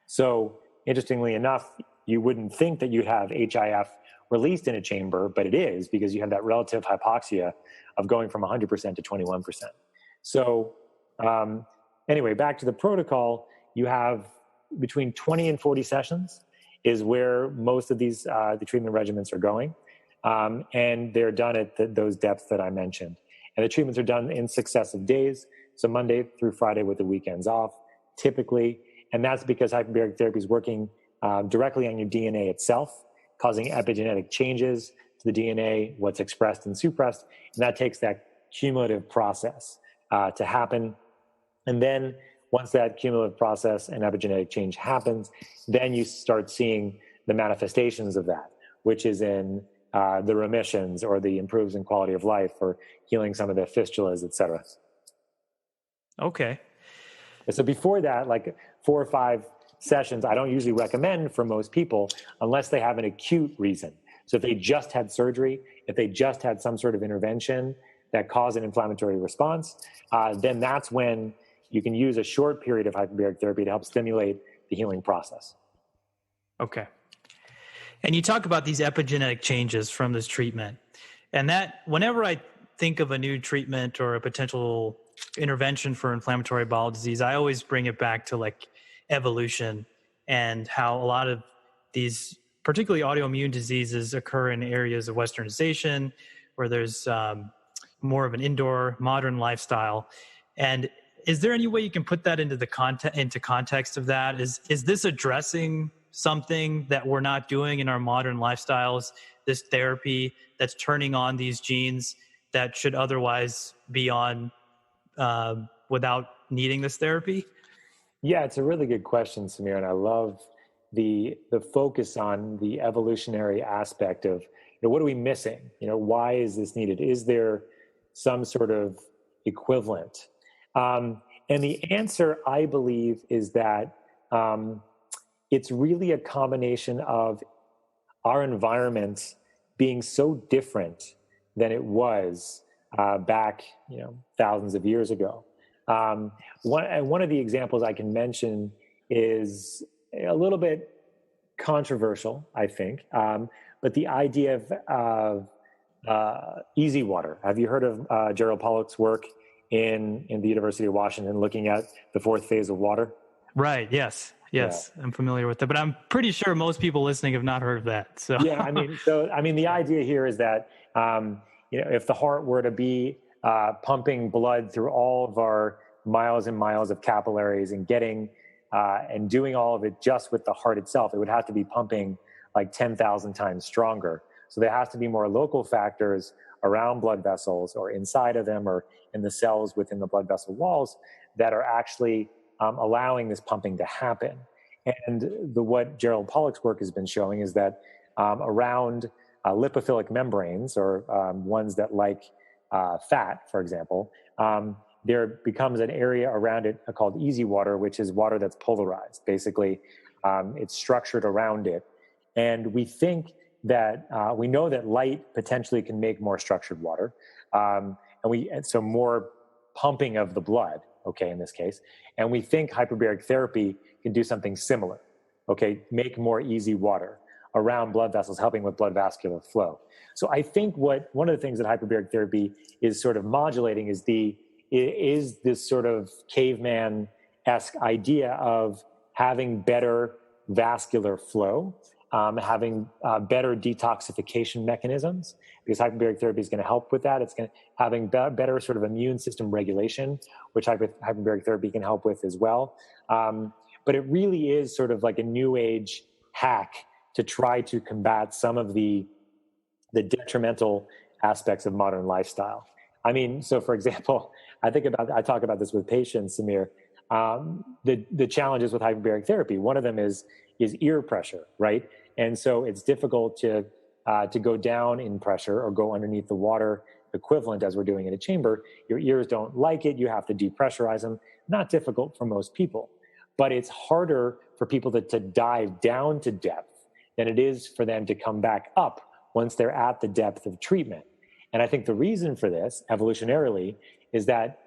So interestingly enough, you wouldn't think that you'd have HIF released in a chamber, but it is, because you have that relative hypoxia of going from 100% to 21%. So anyway, back to the protocol, you have between 20 and 40 sessions is where most of these the treatment regimens are going. And they're done at those depths that I mentioned. And the treatments are done in successive days, so Monday through Friday with the weekends off, typically. And that's because hyperbaric therapy is working directly on your DNA itself, causing epigenetic changes to the DNA, what's expressed and suppressed. And that takes that cumulative process to happen. And then once that cumulative process and epigenetic change happens, then you start seeing the manifestations of that, which is in the remissions or the improves in quality of life or healing some of the fistulas, et cetera.
Okay.
So before that, like 4 or 5 sessions, I don't usually recommend for most people unless they have an acute reason. So if they just had surgery, if they just had some sort of intervention that caused an inflammatory response, then that's when you can use a short period of hyperbaric therapy to help stimulate the healing process.
Okay. And you talk about these epigenetic changes from this treatment. And that whenever I think of a new treatment or a potential intervention for inflammatory bowel disease, I always bring it back to like evolution and how a lot of these, particularly autoimmune diseases, occur in areas of westernization where there's more of an indoor modern lifestyle. And is there any way you can put that into the context of that? Is this addressing something that we're not doing in our modern lifestyles, this therapy that's turning on these genes that should otherwise be on without needing this therapy?
Yeah, it's a really good question, Samir, and I love the focus on the evolutionary aspect of, what are we missing? Why is this needed? Is there some sort of equivalent? And the answer, I believe, is that it's really a combination of our environment being so different than it was back, thousands of years ago. One of the examples I can mention is a little bit controversial, I think, but the idea of easy water. Have you heard of Gerald Pollack's work in the University of Washington looking at the 4th phase of water?
Right. Yes. Yeah. I'm familiar with that, but I'm pretty sure most people listening have not heard of that. So
yeah, the idea here is that if the heart were to be pumping blood through all of our miles and miles of capillaries and getting and doing all of it just with the heart itself, it would have to be pumping like 10,000 times stronger. So there has to be more local factors around blood vessels or inside of them or in the cells within the blood vessel walls that are actually allowing this pumping to happen. And what Gerald Pollack's work has been showing is that around lipophilic membranes or ones that like fat, for example, there becomes an area around it called easy water, which is water that's polarized. Basically, it's structured around it. And we think that we know that light potentially can make more structured water. So more pumping of the blood, okay, in this case. And we think hyperbaric therapy can do something similar, okay, make more easy water around blood vessels, helping with blood vascular flow. So I think one of the things that hyperbaric therapy is sort of modulating is this sort of caveman-esque idea of having better vascular flow, having better detoxification mechanisms, because hyperbaric therapy is going to help with that. It's having better sort of immune system regulation, which hyperbaric therapy can help with as well. But it really is sort of like a new age hack to try to combat some of the detrimental aspects of modern lifestyle. So for example, I talk about this with patients, Samir. The challenges with hyperbaric therapy. One of them is ear pressure, right? And so it's difficult to go down in pressure or go underneath the water equivalent as we're doing in a chamber. Your ears don't like it. You have to depressurize them. Not difficult for most people, but it's harder for people to dive down to depth than it is for them to come back up once they're at the depth of treatment. And I think the reason for this, evolutionarily, is that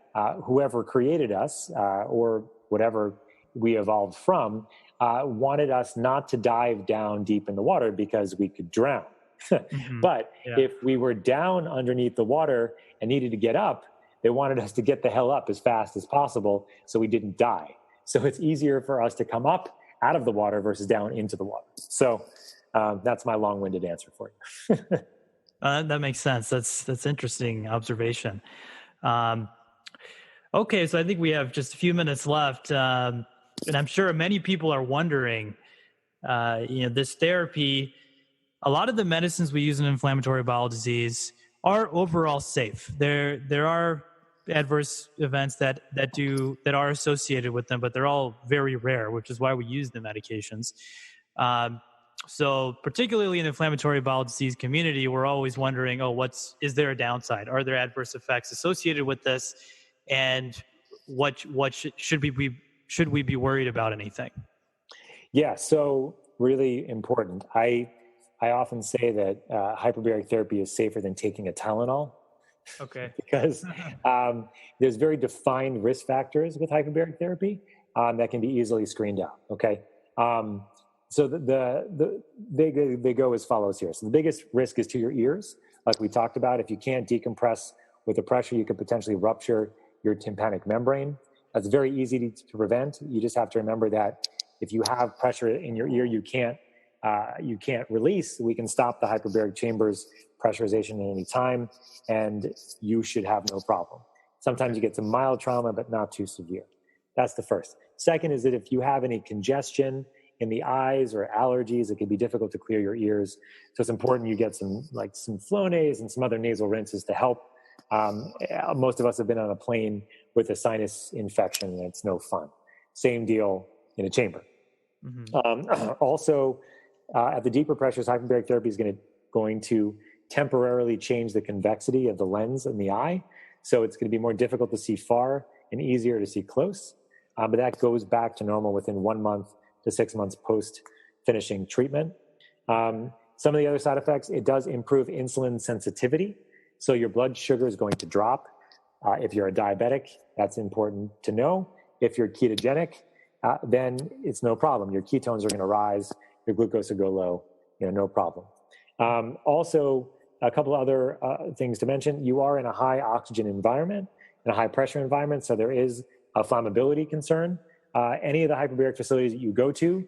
whoever created us or whatever we evolved from wanted us not to dive down deep in the water because we could drown.
Mm-hmm.
But
Yeah.
if we were down underneath the water and needed to get up, they wanted us to get the hell up as fast as possible so we didn't die. So it's easier for us to come up out of the water versus down into the water. So that's my long-winded answer for you.
That makes sense. That's interesting observation. Okay, so I think we have just a few minutes left, and I'm sure many people are wondering, this therapy. A lot of the medicines we use in inflammatory bowel disease are overall safe. There are adverse events that are associated with them, but they're all very rare, which is why we use the medications. So particularly in the inflammatory bowel disease community, we're always wondering, is there a downside? Are there adverse effects associated with this? And should we be worried about anything?
Yeah, so really important. I often say that hyperbaric therapy is safer than taking a Tylenol.
Okay.
Because there's very defined risk factors with hyperbaric therapy that can be easily screened out. Okay. So they go as follows here. So the biggest risk is to your ears, like we talked about. If you can't decompress with the pressure, you could potentially rupture your tympanic membrane. That's very easy to prevent. You just have to remember that if you have pressure in your ear, you can't release. We can stop the hyperbaric chamber's pressurization at any time, and you should have no problem. Sometimes you get some mild trauma, but not too severe. That's the first. Second is that if you have any congestion in the eyes or allergies, it can be difficult to clear your ears. So it's important you get some Flonase and some other nasal rinses to help. Most of us have been on a plane with a sinus infection, and it's no fun. Same deal in a chamber. Mm-hmm. Also, at the deeper pressures, hyperbaric therapy is going to temporarily change the convexity of the lens in the eye. So it's going to be more difficult to see far and easier to see close. But that goes back to normal within 1 month to 6 months post finishing treatment. Some of the other side effects, it does improve insulin sensitivity. So your blood sugar is going to drop. If you're a diabetic, that's important to know. If you're ketogenic, then it's no problem. Your ketones are going to rise. Your glucose will go low. No problem. Also, a couple other things to mention. You are in a high oxygen environment, in a high pressure environment, so there is a flammability concern. Any of the hyperbaric facilities that you go to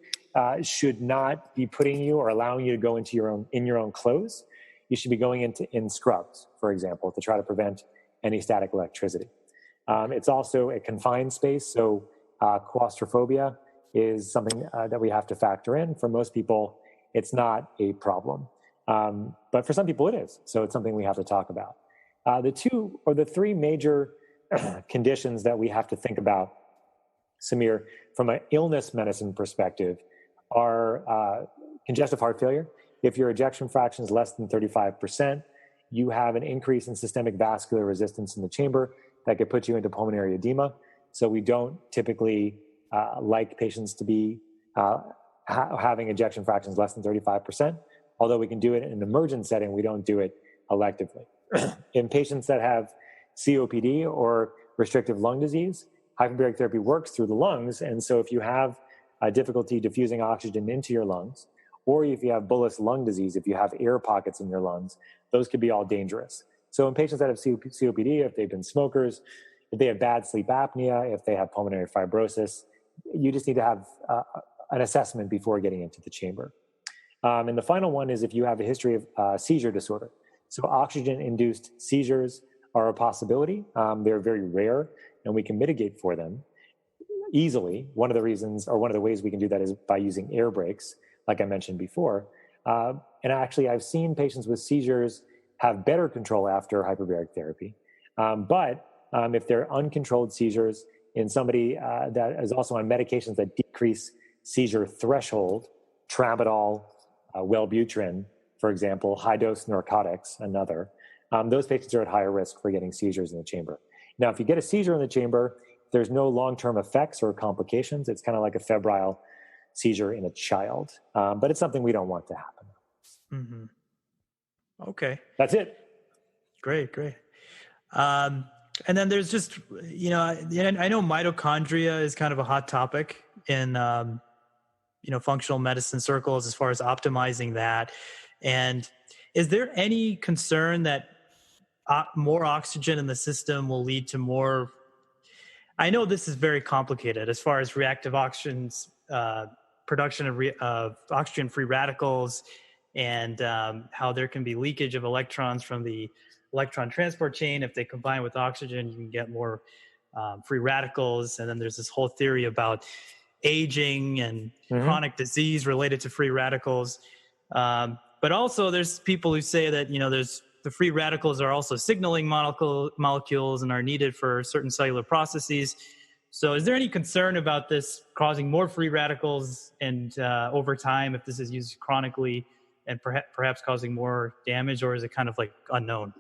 should not be putting you or allowing you to go into your own clothes. You should be going in scrubs, for example, to try to prevent any static electricity. It's also a confined space, so claustrophobia is something that we have to factor in. For most people, it's not a problem. But for some people it is. So it's something we have to talk about. The three major conditions that we have to think about, Samir, from an illness medicine perspective are congestive heart failure. If your ejection fraction is less than 35%, you have an increase in systemic vascular resistance in the chamber that could put you into pulmonary edema. So we don't typically like patients to be having ejection fractions less than 35%. Although we can do it in an emergent setting, we don't do it electively. In patients that have COPD or restrictive lung disease, hyperbaric therapy works through the lungs. And so if you have difficulty diffusing oxygen into your lungs, or if you have bullous lung disease, if you have air pockets in your lungs, those could be all dangerous. So in patients that have COPD, if they've been smokers, if they have bad sleep apnea, if they have pulmonary fibrosis, you just need to have an assessment before getting into the chamber. And the final one is if you have a history of seizure disorder. So oxygen-induced seizures are a possibility. They're very rare, and we can mitigate for them easily. One of the ways we can do that is by using air brakes, like I mentioned before. And actually, I've seen patients with seizures have better control after hyperbaric therapy. But if they're uncontrolled seizures in somebody that is also on medications that decrease seizure threshold, tramadol, Wellbutrin, for example, high-dose narcotics, another, those patients are at higher risk for getting seizures in the chamber. Now, if you get a seizure in the chamber, there's no long-term effects or complications. It's kind of like a febrile seizure in a child, but it's something we don't want to happen.
Mm-hmm. Okay.
That's it.
Great. And then there's just, I know mitochondria is kind of a hot topic in functional medicine circles as far as optimizing that. And is there any concern that more oxygen in the system will lead to more? I know this is very complicated as far as reactive oxygen's production of oxygen-free radicals, and how there can be leakage of electrons from the electron transport chain. If they combine with oxygen, you can get more free radicals. And then there's this whole theory about aging and chronic disease related to free radicals. But also there's people who say that, there's the free radicals are also signaling molecules and are needed for certain cellular processes. So is there any concern about this causing more free radicals and over time, if this is used chronically, and perhaps causing more damage, or is it kind of like unknown?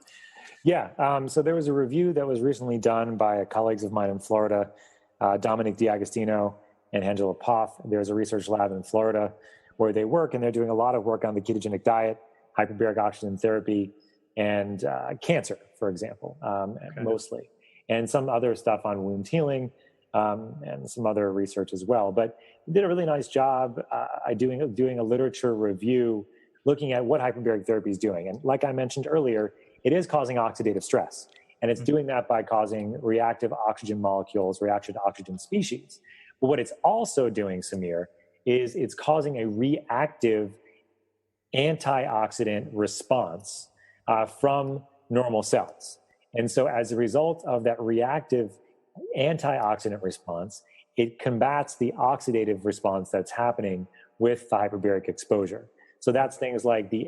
Yeah, so there was a review that was recently done by colleagues of mine in Florida, Dominic D'Agostino and Angela Poff. There's a research lab in Florida where they work, and they're doing a lot of work on the ketogenic diet, hyperbaric oxygen therapy, and cancer, for example, mostly, and some other stuff on wound healing, and some other research as well. But they did a really nice job doing a literature review, looking at what hyperbaric therapy is doing. And like I mentioned earlier, it is causing oxidative stress, and it's doing that by causing reactive oxygen molecules, reaction to oxygen species. But what it's also doing, Samir, is it's causing a reactive antioxidant response from normal cells. And so as a result of that reactive antioxidant response, it combats the oxidative response that's happening with the hyperbaric exposure. So that's things like the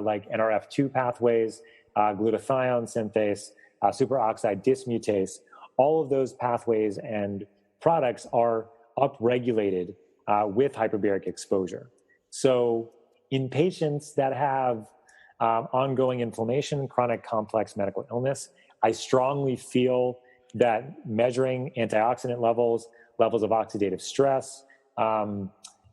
like NRF2 pathways, glutathione synthase, superoxide dismutase. All of those pathways and products are upregulated with hyperbaric exposure. So in patients that have ongoing inflammation, chronic complex medical illness, I strongly feel that measuring antioxidant levels of oxidative stress,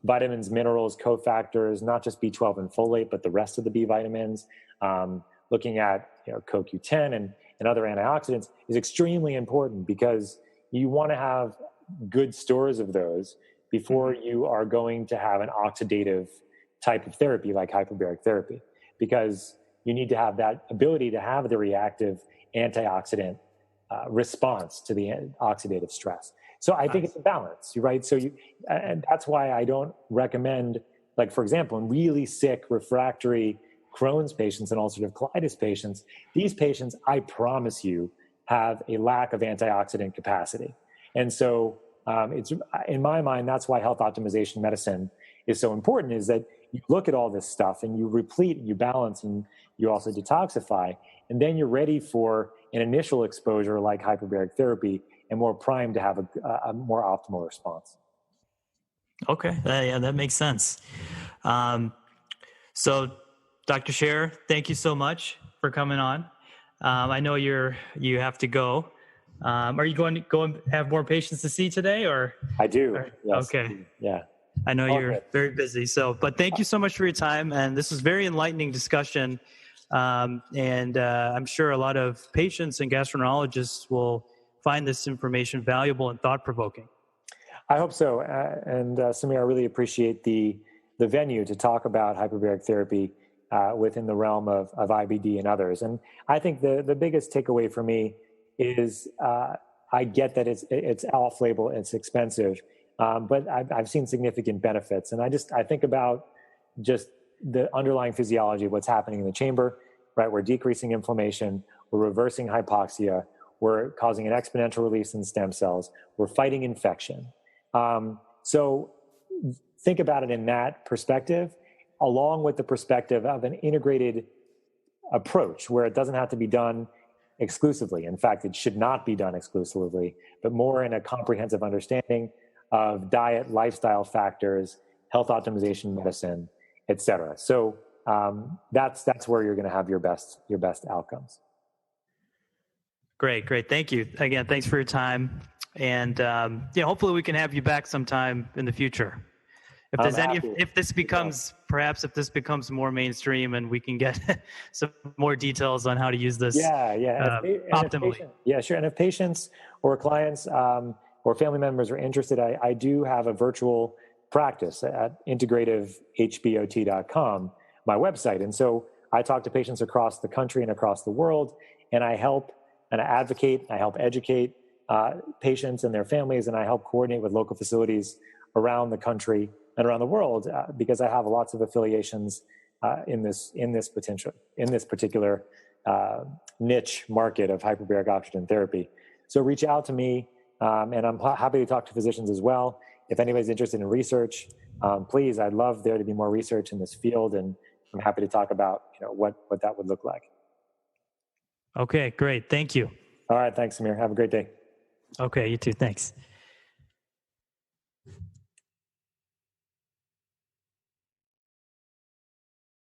vitamins, minerals, cofactors, not just B12 and folate, but the rest of the B vitamins, looking at CoQ10 and other antioxidants is extremely important, because you want to have good stores of those before you are going to have an oxidative type of therapy like hyperbaric therapy, because you need to have that ability to have the reactive antioxidant response to the oxidative stress. So I think it's a balance, right? So and that's why I don't recommend, like, for example, in really sick refractory Crohn's patients and ulcerative colitis patients, these patients, I promise you, have a lack of antioxidant capacity. And so it's, in my mind, that's why health optimization medicine is so important, is that you look at all this stuff and you replete, you balance, and you also detoxify, and then you're ready for an initial exposure like hyperbaric therapy and more primed to have a more optimal response.
Okay, yeah, that makes sense. So, Dr. Sherr, thank you so much for coming on. I know you have to go. Are you going to go and have more patients to see today, or?
I do. Yes.
Okay.
Yeah.
I know you're very busy. But thank you so much for your time. And this was very enlightening discussion. And I'm sure a lot of patients and gastroenterologists will find this information valuable and thought-provoking.
I hope so. And Samir, I really appreciate the venue to talk about hyperbaric therapy within the realm of IBD and others. And I think the biggest takeaway for me is I get that it's off-label, it's expensive, but I've seen significant benefits. And I think about just the underlying physiology of what's happening in the chamber, right? We're decreasing inflammation, we're reversing hypoxia, we're causing an exponential release in stem cells, we're fighting infection. So think about it in that perspective, along with the perspective of an integrated approach where it doesn't have to be done exclusively. In fact, it should not be done exclusively, but more in a comprehensive understanding of diet, lifestyle factors, health optimization medicine, et cetera. So that's where you're going to have your best outcomes.
Great. Thank you. Again, thanks for your time. And hopefully we can have you back sometime in the future. If this becomes more mainstream and we can get some more details on how to use this optimally.
Sure. And if patients or clients or family members are interested, I do have a virtual practice at integrativehbot.com, my website. And so I talk to patients across the country and across the world, and I help and I advocate, I help educate patients and their families, and I help coordinate with local facilities around the country and around the world because I have lots of affiliations in this particular niche market of hyperbaric oxygen therapy. So reach out to me, and I'm happy to talk to physicians as well. If anybody's interested in research, please, I'd love there to be more research in this field, and I'm happy to talk about what that would look like.
Okay, great. Thank you.
All right, thanks, Samir. Have a great day.
Okay, you too. Thanks.